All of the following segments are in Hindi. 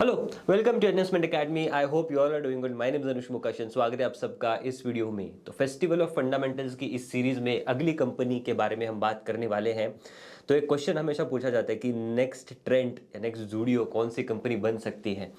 Hello, welcome to investment academy. I hope you all are doing good. My name is Anush Mukashan. स्वागत है आप सबका इस वीडियो में। तो फेस्टिवल ऑफ फंडामेंटल्स की इस सीरीज में अगली कंपनी के बारे में हम बात करने वाले हैं। तो एक क्वेश्चन हमेशा पूछा जाता है कि नेक्स्ट ट्रेंड या नेक्स्ट जूडियो कौन सी कंपनी बन सकती है।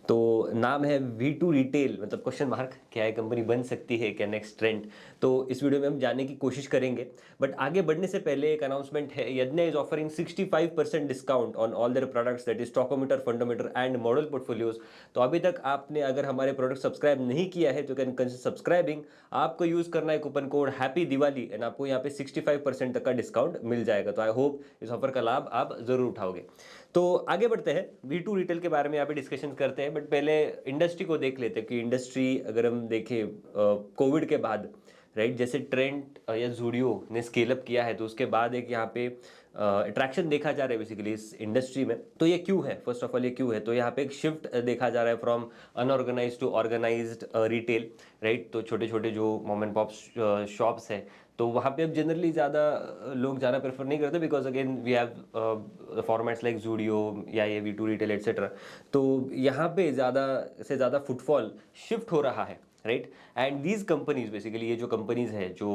तो नाम है V2 रिटेल, मतलब क्वेश्चन मार्क, क्या है कंपनी बन सकती है क्या नेक्स्ट ट्रेंड। तो इस वीडियो में हम जानने की कोशिश करेंगे। बट आगे बढ़ने से पहले एक अनाउंसमेंट है। Yadnya is offering 65% discount on all there products, that is stockometer, fundometer and model portfolios. तो अभी तक आपने अगर हमारे प्रोडक्ट सब्सक्राइब नहीं किया है तो कैन कंसिडर सब्सक्राइबिंग। आपको यूज करना है coupon code happy Diwali and आपको यहाँ पे 65% तक का डिस्काउंट मिल जाएगा। तो आई होप इस ऑफर का लाभ आप जरूर उठाओगे। तो आगे बढ़ते हैं, V2 रिटेल के बारे में यहाँ पे डिस्कशन करते हैं। बट पहले इंडस्ट्री को देख लेते हैं कि इंडस्ट्री अगर हम देखें कोविड के बाद, राइट, जैसे ट्रेंड या जूडियो ने स्केल अप किया है तो उसके बाद एक यहाँ पे अट्रैक्शन देखा जा रहा है बेसिकली इस इंडस्ट्री में। तो ये क्यों है, फर्स्ट ऑफ ऑल ये क्यों है, तो यहाँ पे एक शिफ्ट देखा जा रहा है from unorganised to organised retail, right. तो छोटे छोटे जो मॉम एंड पॉप शॉप्स है तो वहाँ पे अब जनरली ज़्यादा लोग जाना प्रेफर नहीं करते, because again we have formats like Zudio या ये V2 रिटेल एटसेट्रा। तो यहाँ पे ज़्यादा से ज़्यादा फुटफॉल शिफ्ट हो रहा है, right. And these companies basically, ये जो कंपनीज है जो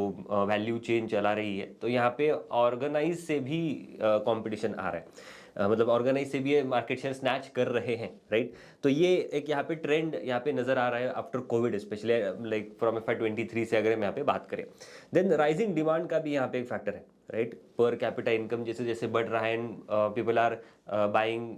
वैल्यू चेन चला रही है, तो यहाँ पे ऑर्गेनाइज से भी कंपटीशन आ रहा है। मतलब ऑर्गेनाइज से भी ये मार्केट शेयर स्नैच कर रहे हैं, राइट। तो ये एक यहाँ पे ट्रेंड यहाँ पे नजर आ रहा है after Covid, specially like from FY23 से अगर हम यहाँ पे बात करें। देन राइजिंग डिमांड का भी यहाँ पे एक फैक्टर है, राइट। पर कैपिटा इनकम जैसे जैसे बढ़ रहा है and people are buying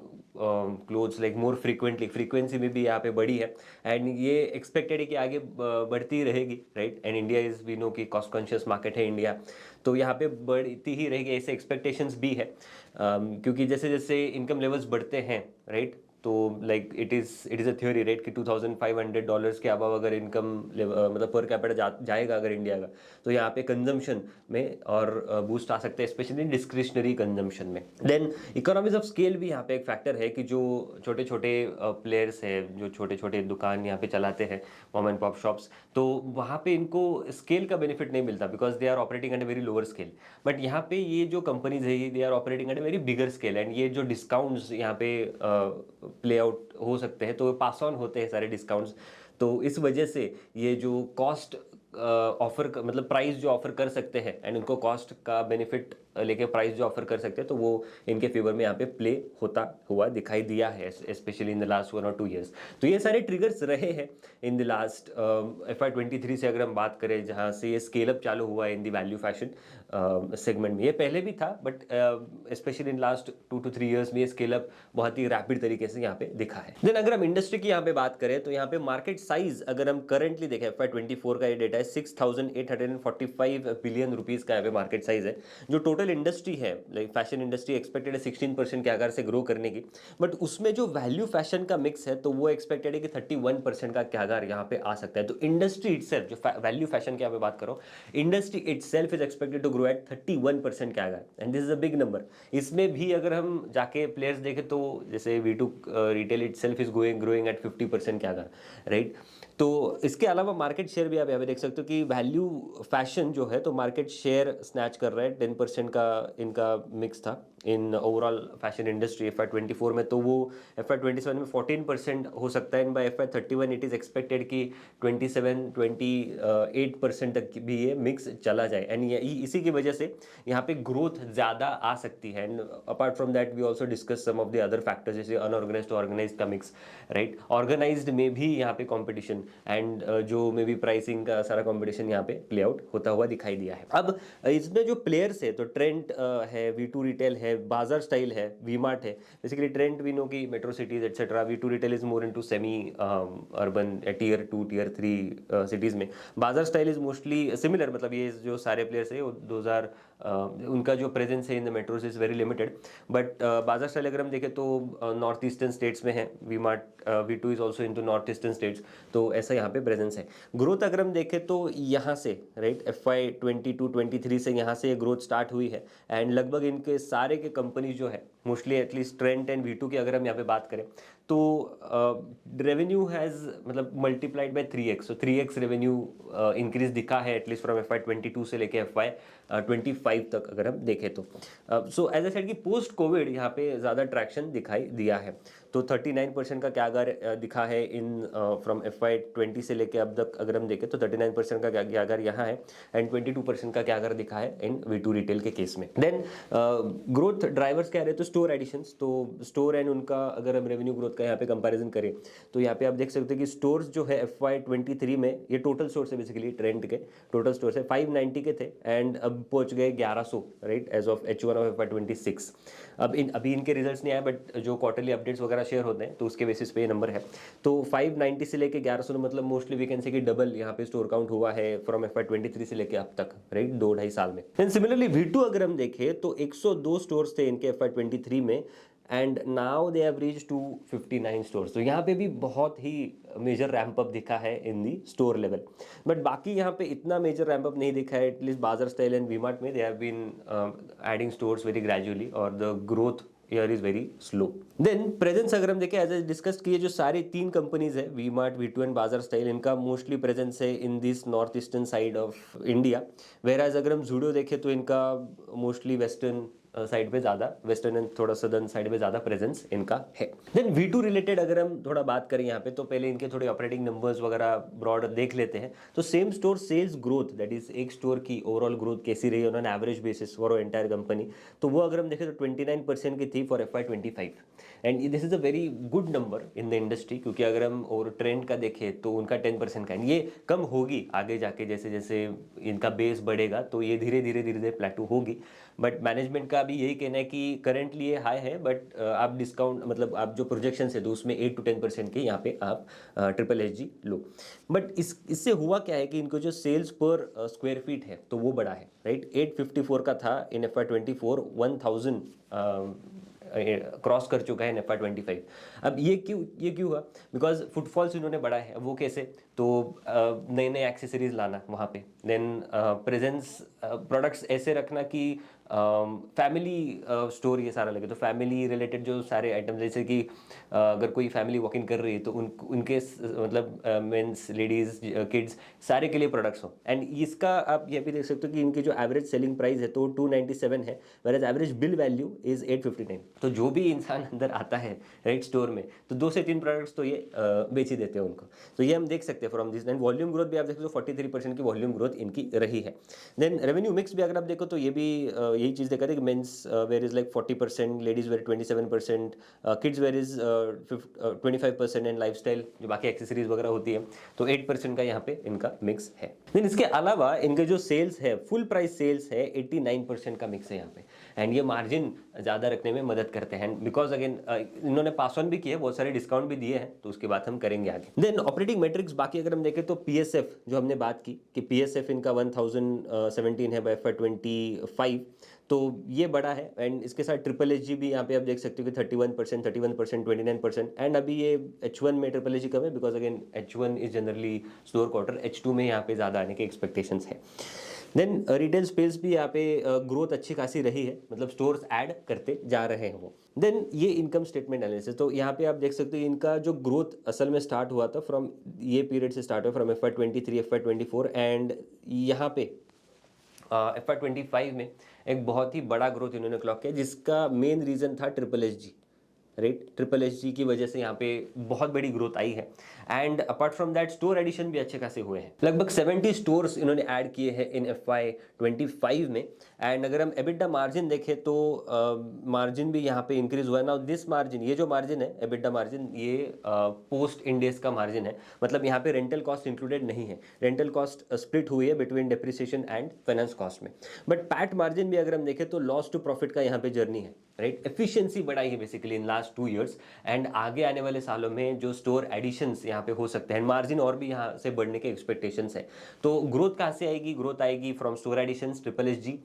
clothes like more frequently, frequency में भी यहाँ पे बढ़ी है। एंड ये एक्सपेक्टेड है कि आगे बढ़ती रहेगी, right. And India is, we know कि कॉस्ट कॉन्शियस मार्केट है इंडिया, तो यहाँ पे बढ़ती ही रहेगी, ऐसे एक्सपेक्टेशंस भी है। क्योंकि जैसे जैसे इनकम लेवल्स बढ़ते हैं, राइट, तो like it is a theory, right, कि $2500 के अबव अगर इनकम मतलब पर कैपिटा जाएगा अगर इंडिया का, तो यहाँ पे कंजम्पशन में और बूस्ट आ सकते हैं, स्पेशली डिस्क्रिशनरी कंजम्पशन में। देन इकोनॉमीज ऑफ स्केल भी यहाँ पे एक फैक्टर है कि जो छोटे छोटे प्लेयर्स है, जो छोटे छोटे दुकान यहाँ पे चलाते हैं, मॉम एंड पॉप शॉप्स, तो वहाँ पे इनको स्केल का बेनिफिट नहीं मिलता, because they are operating at a very lower scale. But यहाँ पे ये जो कंपनीज है they are operating at a very bigger scale, and ये जो डिस्काउंट्स यहाँ पे प्ले आउट हो सकते हैं तो पास ऑन होते हैं सारे डिस्काउंट्स। तो इस वजह से ये जो कॉस्ट ऑफर मतलब प्राइस जो ऑफर कर सकते हैं एंड उनको कॉस्ट का बेनिफिट लेके प्राइस जो ऑफर कर सकते हैं, तो वो इनके फेवर में यहाँ पे प्ले होता हुआ दिखाई दिया है, स्पेशली इन द लास्ट 1 और 2 ईयर्स। तो ये सारे ट्रिगर्स रहे हैं इन द लास्ट FY23 से अगर हम बात करें, जहाँ से ये स्केल अप चालू हुआ है in the value fashion segment में। ये पहले भी था but specially in last 2 to 3 years में ये स्केल अप बहुत ही रैपिड तरीके से यहाँ पे दिखा है। देन अगर हम इंडस्ट्री की यहाँ पे बात करें तो यहाँ पे मार्केट साइज अगर हम करंटली देखें, FY24 का ये डेटा है, 6845 बिलियन रुपीज का यहाँ पे मार्केट साइज है। जो टोटल इंडस्ट्री है, लाइक फैशन इंडस्ट्री, एक्सपेक्टेड है 16% के आकार से ग्रो करने की, बट उसमें जो वैल्यू फैशन का मिक्स है तो वो एक्सपेक्टेड है कि 31% का आकार यहाँ पे आ सकता है। तो इंडस्ट्री इटसेल्फ, जो वैल्यू फैशन की यहाँ पे बात करो, industry itself is expected to grow at 31% के आकार, and this is a big number. इसमें भी अगर हम जाके प्लेयर्स देखें तो जैसे V2 retail itself is growing at 50% के आकार, राइट। तो इसके अलावा मार्केट शेयर भी आप यहाँ पे देख सकते हो कि वैल्यू फैशन जो है तो मार्केट शेयर स्नैच कर रहा है, 10% का इनका मिक्स था in overall fashion industry FY24 में, तो वो FY27 में 14% हो सकता है, and by FY31 it is expected कि 27-28% तक भी ये मिक्स चला जाए। एंड इसी की वजह से यहाँ पे ग्रोथ ज़्यादा आ सकती है। And apart from that we also discuss some of the other factors, जैसे अनऑर्गेनाइज टू ऑर्गेनाइज का मिक्स, राइट। ऑर्गेनाइज्ड में भी यहाँ पे कॉम्पिटिशन एंड जो मे बी प्राइसिंग का सारा कॉम्पिटिशन यहाँ पे प्ले आउट होता हुआ दिखाई दिया है। अब इसमें जो प्लेयर्स है तो ट्रेंड है, V2 रिटेल है, बाजार स्टाइल है, वी-मार्ट है। बेसिकली ट्रेंड वी नो कि metro cities etcetera, V2 retail is more into semi urban tier 2 tier 3 cities में। Bazaar style is mostly similar, मतलब ये जो सारे प्लेयर्स है वो 2000 उनका जो प्रेजेंस है in the metros is very limited. But बाजार स्टाइल अगर हम देखें तो नॉर्थ ईस्टर्न स्टेट्स में है V Mart, V2 is also into north eastern states, तो ऐसा यहाँ पे प्रेजेंस है। ग्रोथ अगर हम देखें तो यहाँ से, राइट, FY22-23 से यहाँ से ग्रोथ स्टार्ट हुई है, एंड लगभग इनके सारे के कंपनी जो है mostly at least trend and V2 की अगर हम यहाँ पे बात करें तो रेवेन्यू हैज़ मतलब multiplied by 3x, so 3x revenue increase दिखा है एटलीस्ट फ्रॉम FY22 से लेके FY25 तक अगर हम देखें तो। सो एज ए सेड कि पोस्ट कोविड यहाँ पे ज़्यादा ट्रैक्शन दिखाई दिया है। तो 39% का क्यागर दिखा है इन फ्रॉम FY20 से लेके अब तक अगर हम देखें तो 39% का क्यागर यहाँ है एंड 22% का क्यागर दिखा है इन V2 रिटेल के केस में। देन ग्रोथ ड्राइवर्स क्या रहे तो स्टोर एडिशंस, तो स्टोर एंड उनका अगर हम रेवेन्यू ग्रोथ का यहाँ पे कंपैरिजन करें तो यहाँ पे आप देख सकते हैं कि स्टोर्स जो है FY23 में, ये टोटल स्टोर्स है बेसिकली ट्रेंड के टोटल स्टोर्स है 590 के थे एंड अब पहुंच गए 1100 right as of H1 of FY26। अब अभी इनके रिजल्ट्स नहीं आए बट जो क्वार्टरली अपडेट्स वगैरह शेयर होते हैं तो उसके बेसिस पे ये नंबर है। तो 590 से लेके 1100 मतलब मोस्टली वी कैन से कि डबल यहाँ पे स्टोर काउंट हुआ है फ्रॉम FY23 से लेके अब तक राइट 2-2.5 साल में। देन सिमिलरली V2 अगर हम देखें तो 102 स्टोर्स थे इनके FY23 में and now they have reach to 59 stores. तो यहाँ पे भी बहुत ही मेजर रैंप अप दिखा है इन दी स्टोर लेवल, बट बाकी यहाँ पे इतना मेजर रैंप अप नहीं दिखा है। एटलीस्ट बाजार स्टाइल एंड वी-मार्ट में they have been adding stores very gradually और the growth year is very slow. Then presence अगर हम देखें एज ए डिस्कस किए जो सारी 3 कंपनीज है वी-मार्ट, V2 एंड बाजार स्टाइल, इनका मोस्टली प्रेजेंस है in this north eastern side of India. Where as अगर हम जूडियो देखें तो इनका मोस्टली वेस्टर्न साइड पे ज़्यादा, वेस्टर्न एंड थोड़ा सदर्न साइड पे ज़्यादा प्रेजेंस इनका है। देन V2 रिलेटेड अगर हम थोड़ा बात करें यहाँ पे तो पहले इनके थोड़े ऑपरेटिंग नंबर्स वगैरह ब्रॉड देख लेते हैं। तो same store sales growth, that is एक स्टोर की ओवरऑल ग्रोथ कैसी रही है on average basis for entire company, तो वो अगर हम देखें तो 29% की थी for FY25 and this is a very good number in the industry, क्योंकि अगर हम और ट्रेंड का देखें तो उनका 10% का, ये कम होगी आगे जाके जैसे जैसे इनका बेस बढ़ेगा तो ये धीरे धीरे प्लेटू होगी। बट मैनेजमेंट का भी यही कहना है कि करंटली ये हाई है बट आप डिस्काउंट मतलब आप जो प्रोजेक्शन है तो उसमें 8 to 10% के यहाँ पे आप SSSG लो। बट इससे हुआ क्या है कि इनको जो सेल्स पर स्क्वायर फीट है तो वो बड़ा है राइट। 854 का था इन FY24, 1000 क्रॉस कर चुका है इन FY25। अब ये क्यों हुआ, बिकॉज फुटफॉल्स इन्होंने बढ़ाए हैं। वो कैसे, तो नए नए एक्सेसरीज लाना वहाँ पे, देन प्रेजेंस प्रोडक्ट्स ऐसे रखना कि फैमिली स्टोर ये सारा लगे, तो फैमिली रिलेटेड जो सारे आइटम जैसे कि अगर कोई फैमिली वॉक इन कर रही है तो उनके मतलब मेंस लेडीज किड्स सारे के लिए प्रोडक्ट्स हो। एंड इसका आप ये भी देख सकते हो कि इनकी जो एवरेज सेलिंग प्राइस है तो 297 है, where average bill value is 859। तो जो भी इंसान अंदर आता है राइट स्टोर में तो 2 से 3 प्रोडक्ट्स तो ये बेच ही देते हैं उनको। तो ये हम देख सकते हैं from this. And volume growth भी आप देख सकते हो 43% की वॉल्यूम ग्रोथ इनकी रही है। देन रेवेन्यू मिक्स भी अगर आप देखो तो ये भी यही चीज़ देखा था कि men's wear is like 40%, ladies wear 27%, kids where is 25% and lifestyle जो बाकी एक्सेसरीज वगैरह होती है तो 8% का यहाँ पे इनका मिक्स है। देन इसके अलावा इनके जो सेल्स है फुल प्राइस सेल्स है 89% का मिक्स है यहाँ पे, एंड ये मार्जिन ज़्यादा रखने में मदद करते हैं बिकॉज अगेन इन्होंने पास ऑन भी किए, बहुत सारे डिस्काउंट भी दिए हैं, तो उसकी बात हम करेंगे आगे। देन ऑपरेटिंग मैट्रिक्स बाकी अगर हम देखें तो PSF जो हमने बात की कि PSF इनका 1017 है बाय FY25, तो ये बड़ा है। एंड इसके साथ SSSG भी यहाँ पे आप देख सकते हो कि 31%, 31%, 29%। एंड अभी ये H1 में SSSG कम है because again H1 is generally slower quarter, H2 में यहाँ पे ज़्यादा आने के एक्सपेक्टेशंस है। देन रिटेल स्पेस भी यहाँ पे ग्रोथ अच्छी खासी रही है, मतलब स्टोर्स ऐड करते जा रहे हैं वो। देन ये इनकम स्टेटमेंट एनालिसिस, तो यहाँ पे आप देख सकते हो इनका जो ग्रोथ असल में स्टार्ट हुआ था फ्रॉम ये पीरियड से स्टार्ट हुआ फ्रॉम FY23 FY24 एंड यहाँ पे FY25 में एक बहुत ही बड़ा ग्रोथ इन्होंने क्लॉक किया जिसका मेन रीज़न था SSSG राइट। SSSG की वजह से यहाँ पे बहुत बड़ी ग्रोथ आई है। And apart from that store addition भी अच्छे खासे हुए हैं, लगभग 70 स्टोर्स इन्होंने ऐड किए हैं इन FY25 में। एंड अगर हम EBITDA मार्जिन देखें तो मार्जिन भी यहाँ पे इंक्रीज हुआ है। नाउ दिस मार्जिन, ये जो मार्जिन है EBITDA मार्जिन, ये पोस्ट इंडेस का मार्जिन है, मतलब यहाँ पे रेंटल कॉस्ट इंक्लूडेड नहीं है। रेंटल कॉस्ट स्प्लिट हुई है between depreciation and finance cost में। बट पैट मार्जिन भी अगर हम देखें तो लॉस टू प्रॉफिट का यहाँ पे जर्नी है राइट। एफिशिएंसी बढ़ाई है basically in last 2 years and आगे आने वाले सालों में जो स्टोर एडिशंस यहाँ पे हो सकते हैं, मार्जिन और भी यहाँ से बढ़ने के एक्सपेक्टेशंस है। तो ग्रोथ कहाँ से आएगी, ग्रोथ आएगी from store additions, SSSG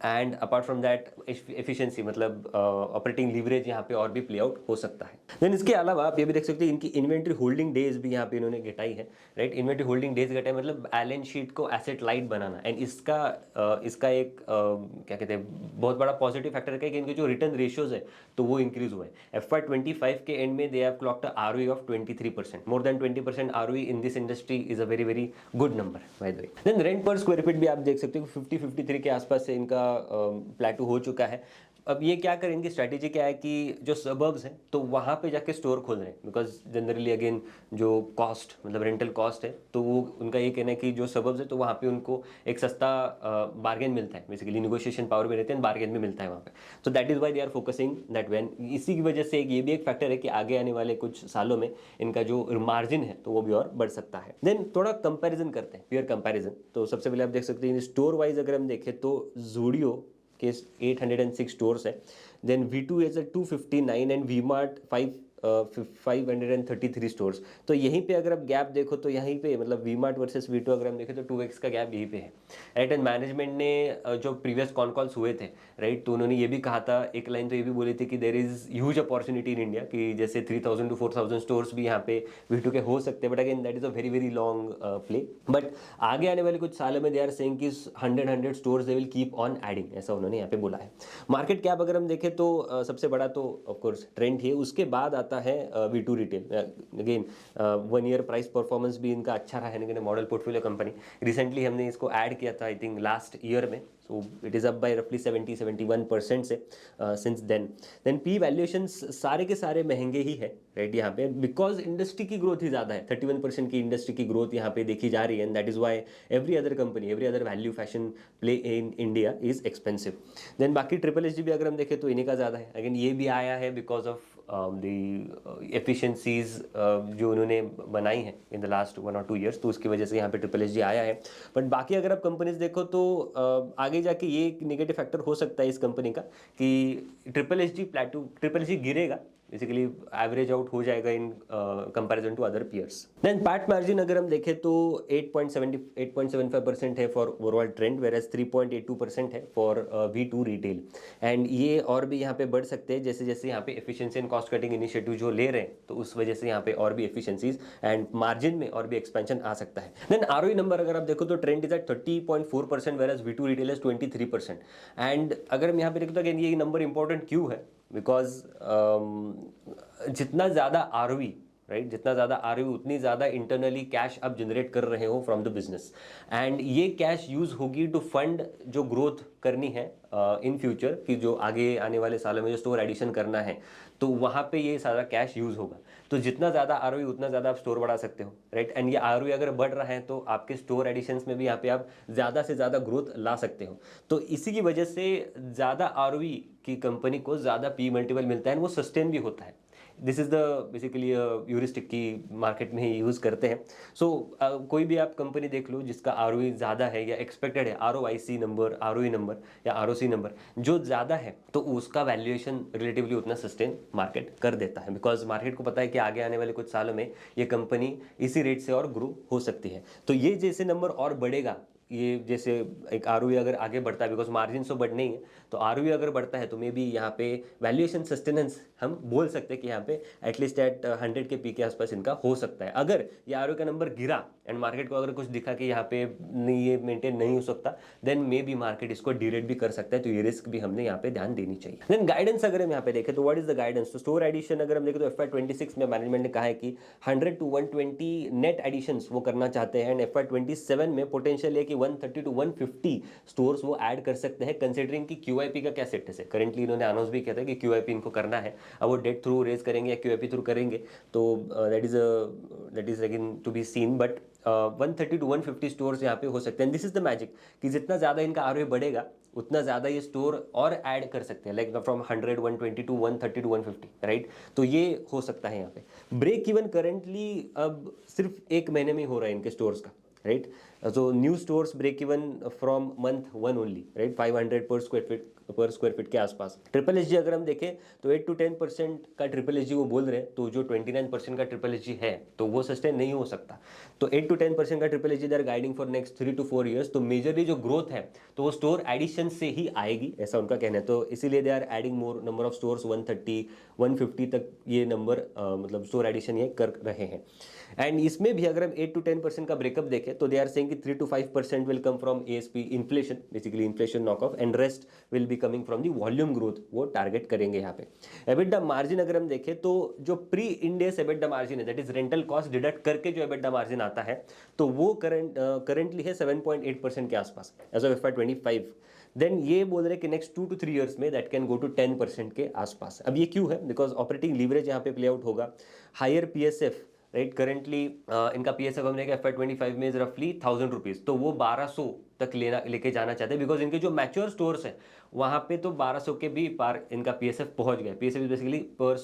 and apart from that efficiency मतलब ऑपरेटिंग लीवरेज यहाँ पे और भी प्ले आउट हो सकता है। देन इसके अलावा आप ये भी देख सकते हैं इनकी इन्वेंट्री होल्डिंग डेज भी यहाँ पे इन्होंने घटाई है, राइट। इन्वेंट्री होल्डिंग डेज घटाई मतलब बैलेंस शीट को एसेट लाइट बनाना, एंड इसका एक क्या कहते हैं बहुत बड़ा पॉजिटिव फैक्टर है कि इनके जो रिटर्न रेशियोज है तो वो इंक्रीज हुए हैं। FY25 के एंड में they have clocked ROE of 23%, more than 20% ROE in this industry is a very very good number by the way. Then rent पर स्क्वायर फीट भी आप देख सकते हो 50-53 के आसपास से इनका प्लेटू हो चुका है। अब ये क्या करें, इनकी स्ट्रैटेजी क्या है कि जो सबर्ब्स हैं तो वहाँ पे जाके स्टोर खोल रहे हैं, बिकॉज जनरली अगेन जो कॉस्ट मतलब रेंटल कॉस्ट है तो वो उनका ये कहना है कि जो सबर्ब्स है तो वहाँ पे उनको एक सस्ता बार्गेन मिलता है, बेसिकली निगोशिएशन पावर भी रहते हैं, बार्गेन भी मिलता है वहाँ पे। तो that is why they are focusing that one. इसी की वजह से ये भी एक फैक्टर है कि आगे आने वाले कुछ सालों में इनका जो मार्जिन है तो वो भी और बढ़ सकता है। देन थोड़ा कंपेरिजन करते हैं, प्योर कंपेरिजन। तो सबसे पहले आप देख सकते हैं स्टोर वाइज अगर हम देखें तो ज़ूडियो के 806 स्टोर्स है। Then V2 is 259 and V Mart 533 stores. तो यहीं पे अगर आप गैप देखो तो यहीं पे मतलब वी मार्ट वर्सेस V2 अगर हम देखें तो 2x का गैप यहीं पे है, राइट। एंड मैनेजमेंट ने जो प्रीवियस कॉन कॉल्स हुए थे, राइट, तो उन्होंने ये भी कहा था, एक लाइन तो ये भी बोली थी कि there is huge opportunity in India, कि जैसे 3000 to 4000 स्टोर्स भी यहाँ पे V2 के हो सकते हैं, but again that is a very very long play. But आगे आने वाले कुछ सालों में दे आर सेइंग कि 100 stores they will keep on adding, ऐसा उन्होंने यहाँ पे बोला है। मार्केट कैप अगर हम देखें तो सबसे बड़ा तो ऑफकोर्स ट्रेंड ही है, उसके बाद आता है V2 retail. Again 1 year price performance भी इनका अच्छा रहा है, मॉडल पोर्टफोलियो कंपनी। रिसेंटली हमने इसको ऐड किया था आई थिंक लास्ट ईयर में, so it is up by रफली 70-71% से सिंस देन पी वैल्यूएशंस सारे के सारे महंगे ही है, राइट, यहाँ पे बिकॉज इंडस्ट्री की ग्रोथ ही ज़्यादा है। 31% की इंडस्ट्री की ग्रोथ यहाँ पे देखी जा रही है, and that is why every other company, every other value fashion play in India is expensive. Then बाकी SSG भी अगर हम देखें तो इन्हीं का ज़्यादा है। अगेन ये भी आया है बिकॉज ऑफ द एफिशिएंसीज जो उन्होंने बनाई है in the last 1 or 2 years, तो उसकी वजह से यहाँ पे SSG आया है। बट बाकी अगर आप कंपनीज देखो तो आगे जाके ये एक नेगेटिव फैक्टर हो सकता है इस कंपनी का कि SSG गिरेगा, बेसिकली एवरेज आउट हो जाएगा in comparison to other peers. Then PAT margin अगर हम देखें तो 8.75% है फॉर ओवरऑल ट्रेंड, वेरएज 3.82% है फॉर V2 रिटेल। एंड ये और भी यहाँ पे बढ़ सकते हैं जैसे जैसे यहाँ पे efficiency and cost cutting initiative जो ले रहे हैं, तो उस वजह से यहाँ पे और भी एफिशिएंसीज एंड मार्जिन में और भी एक्सपेंशन आ सकता है। देन ROE नंबर अगर आप देखो तो trend is at 30.4%, whereas V2 retail is 23%। And अगर हम यहाँ पे देखें तो अगेन ये नंबर इंपॉर्टेंट क्यों है, बिकॉज जितना ज़्यादा ROE, राइट, जितना ज़्यादा ROE उतनी ज़्यादा इंटरनली कैश आप जनरेट कर रहे हो फ्रॉम द बिजनेस, एंड ये कैश यूज़ होगी टू फंड जो ग्रोथ करनी है इन फ्यूचर, कि जो आगे आने वाले सालों में जो स्टोर एडिशन करना है तो वहाँ पे ये सारा कैश यूज़ होगा। तो जितना ज़्यादा ROE उतना ज़्यादा आप स्टोर बढ़ा सकते हो, राइट। एंड ये ROE अगर बढ़ रहा है तो आपके स्टोर एडिशंस में भी यहाँ पे आप ज़्यादा से ज़्यादा ग्रोथ ला सकते हो। तो इसी की वजह से ज़्यादा ROE की कंपनी को ज़्यादा P मल्टीपल मिलता है, वो सस्टेन भी होता है। दिस इज़ द बेसिकली यूरिस्टिक की मार्केट में ही यूज़ करते हैं। सो कोई भी आप कंपनी देख लो जिसका ROE ज़्यादा है या एक्सपेक्टेड है, ROIC नंबर, ROE नंबर या ROC नंबर जो ज़्यादा है, तो उसका वैल्यूएशन रिलेटिवली उतना सस्टेन मार्केट कर देता है, बिकॉज मार्केट को पता है कि आगे आने वाले कुछ सालों में ये कंपनी इसी रेट से और ग्रो हो सकती है। तो ये जैसे नंबर और बढ़ेगा, ये जैसे एक ROE अगर आगे बढ़ता है, बिकॉज मार्जिन तो बढ़ने ही है, तो ROE अगर बढ़ता है तो मे बी यहाँ पे वैल्यूएशन सस्टेनेंस हम बोल सकते हैं कि यहाँ पे एटलीस्ट एट 100 के पी के आसपास इनका हो सकता है। अगर ये ROE का नंबर गिरा एंड मार्केट को अगर कुछ दिखा कि यहाँ पे नहीं, ये मेंटेन नहीं हो सकता, देन मे बी मार्केट इसको डीरेट भी कर सकता है। तो ये रिस्क भी हमने यहाँ पे ध्यान देनी चाहिए। देन गाइडेंस अगर हम यहाँ पे देखें तो व्हाट इज द गाइडेंस, तो स्टोर एडिशन अगर हम देखें तो FY26 में मैनेजमेंट ने कहा है कि 100 to 120 नेट एडिशंस वो करना चाहते हैं, एंड FY27 में पोटेंशियल है कि 130 to 150 स्टोर्स वो ऐड कर सकते हैं, कंसिडरिंग कि QIP का क्या स्टेटस है। करंटली इन्होंने अनाउंस भी किया था कि QIP इनको करना है। अब वो डेट थ्रू रेज करेंगे या QIP थ्रू करेंगे, तो that is again to be seen, but 130 to 150 stores यहाँ पे हो सकते हैं। दिस इज द मैजिक कि जितना ज़्यादा इनका ROE बढ़ेगा उतना ज़्यादा ये स्टोर और ऐड कर सकते हैं, like from 100, 120 to 130 to 150, right. तो ये हो सकता है यहाँ पे। ब्रेक इवन करंटली अब सिर्फ 1 महीने में हो रहा है इनके स्टोर्स का, right. So new stores break even from month 1 only, right? 500 पर स्क्वायर फीट के आसपास। ट्रिपल एस अगर हम देखें तो 8 to 10% का ट्रिपल एस वो बोल रहे हैं, तो जो 29% का ट्रिपल एस है तो वो सस्टेन नहीं हो सकता। तो 8 to 10% का triple S they are guiding for next 3 to 4 years। तो मेजरली जो ग्रोथ है तो वो स्टोर एडिशन से ही आएगी, ऐसा उनका कहना है। तो इसीलिए they are adding more number of stores, 130 150 तक ये नंबर मतलब स्टोर एडिशन ये कर रहे हैं। एंड इसमें भी अगर हम 8 to 10% का ब्रेकअप देखें तो दे आर सेइंग कि 3 to 5% will come from ASP inflation, basically inflation knock off, and rest will be coming from the volume growth, वो टारगेट करेंगे यहाँ पे। एबिडा मार्जिन अगर हम देखें तो जो प्री इंडेस एबिडा मार्जिन है, that is rental cost deduct करके जो एबिडा मार्जिन आता है, तो वो करंटली है 7.8% के आसपास एज ऑफ FY25। देन ये बोल रहे हैं कि नेक्स्ट 2 to 3 years में दैट कैन गो टू 10% के आसपास। अब ये क्यों है? बिकॉज ऑपरेटिंग लीवरेज यहाँ पे प्ले आउट होगा, हायर पीएसएफ, राइट? करेंटली इनका पीएसएफ हमने कहा FY25 में रफली 1000 रुपीज, तो वो 1200 तक लेके जाना चाहते हैं, बिकॉज इनके जो मैच्योर स्टोर्स हैं वहाँ पे तो 1200 के भी पार इनका पीएसएफ पहुँच गया। पीएसएफ इज बेसिकली पर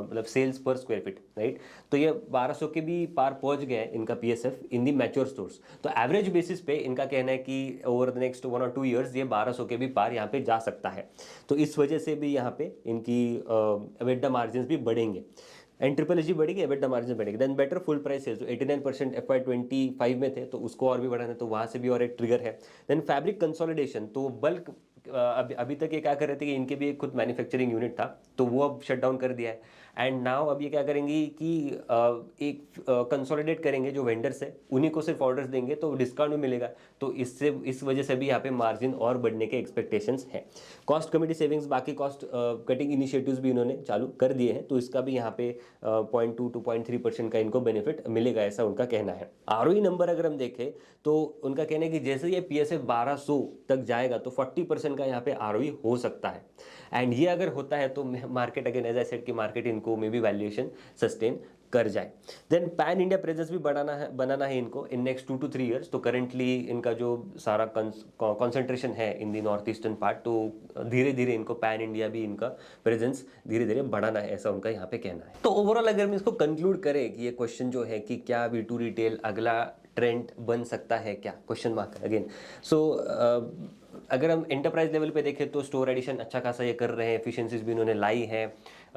मतलब सेल्स पर स्क्वायर फीट, राइट? तो ये 1200 के भी पार पहुँच गया है इनका पीएसएफ इन दी मैच्योर स्टोर्स। तो एवरेज बेसिस पे इनका कहना है कि over the next 1 or 2 years ये 1200 के भी पार यहाँ पे जा सकता है। तो इस वजह से भी यहाँ पे इनकी एबिडा मार्जिन भी बढ़ेंगे, एंड ट्रिपल एस बढ़ेगी, एबिडा मार्जिन बढ़ेगी। Then better full price sales, जो 89% FY25 में थे तो उसको और भी बढ़ाना है, तो वहाँ से भी और एक ट्रिगर है। देन फैब्रिक कंसोलिडेशन, तो बल्क अभी तक ये क्या कर रहे थे कि इनके भी एक खुद मैन्युफैक्चरिंग यूनिट था तो वो अब शट डाउन कर दिया है। एंड नाउ अब ये क्या करेंगी कि एक कंसोलिडेट करेंगे, जो वेंडर्स है उन्हीं को सिर्फ ऑर्डर्स देंगे तो डिस्काउंट भी मिलेगा। तो इससे इस वजह से भी यहाँ पे मार्जिन और बढ़ने के एक्सपेक्टेशंस हैं। कॉस्ट कमिटी सेविंग्स, बाकी कॉस्ट कटिंग इनिशिएटिव्स भी इन्होंने चालू कर दिए हैं, तो इसका भी यहाँ पे 0.2 to 0.3% का इनको बेनिफिट मिलेगा, ऐसा उनका कहना है। आरओई नंबर अगर हम देखें तो उनका कहना है कि जैसे ये पीएसएफ 1200 तक जाएगा तो 40% का यहाँ पे आरओई हो सकता है। एंड ये अगर होता है तो market, again as I said कि मार्केट इनको मे बी वैल्यूएशन सस्टेन कर जाए। देन पैन इंडिया प्रेजेंस भी बनाना है इनको इन नेक्स्ट 2 to 3 years। तो करेंटली इनका जो सारा कॉन्सेंट्रेशन है इन दी नॉर्थ ईस्टर्न पार्ट, तो धीरे धीरे इनको पैन इंडिया भी इनका प्रेजेंस धीरे धीरे बढ़ाना है, ऐसा उनका यहाँ पे कहना है। तो ओवरऑल अगर हम इसको कंक्लूड करें कि ये क्वेश्चन जो है कि क्या V2 रिटेल अगला ट्रेंड बन सकता है क्या, क्वेश्चन मार्क अगेन। सो अगर हम एंटरप्राइज लेवल पे देखें तो स्टोर एडिशन अच्छा खासा ये कर रहे हैं, एफिशिएंसीज भी उन्होंने लाई है।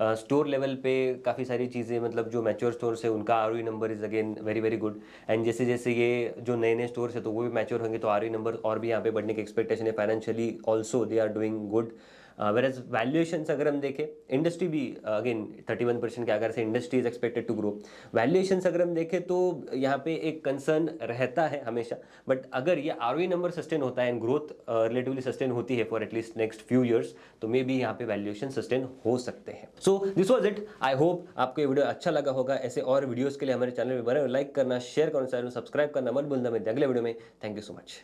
स्टोर लेवल पे काफ़ी सारी चीज़ें, मतलब जो मैच्योर स्टोर्स है उनका ROE number is again very very good. And जैसे जैसे ये जो नए नए स्टोर्स है तो वो भी मैच्योर होंगे तो आरओई नंबर और भी यहाँ पे बढ़ने की एक्सपेक्टेशन है। Financially also they are doing good. Whereas valuations अगर हम देखें, इंडस्ट्री भी अगेन 31% के आकार से industry is expected to grow. Valuations अगर हम देखें तो यहाँ पे एक कंसर्न रहता है हमेशा, बट अगर ये आरओई नंबर सस्टेन होता है एंड ग्रोथ रिलेटिवली सस्टेन होती है for at least next few years, तो मे बी यहाँ पे वैल्यूएशन सस्टेन हो सकते हैं। So this was it. I hope आपको ये वीडियो अच्छा लगा होगा। ऐसे और वीडियोस के लिए हमारे चैनल में बने, लाइक करना, शेयर करना, चैनल सब्सक्राइब करना मत भूलना। मैं अगले वीडियो में, थैंक यू सो मच।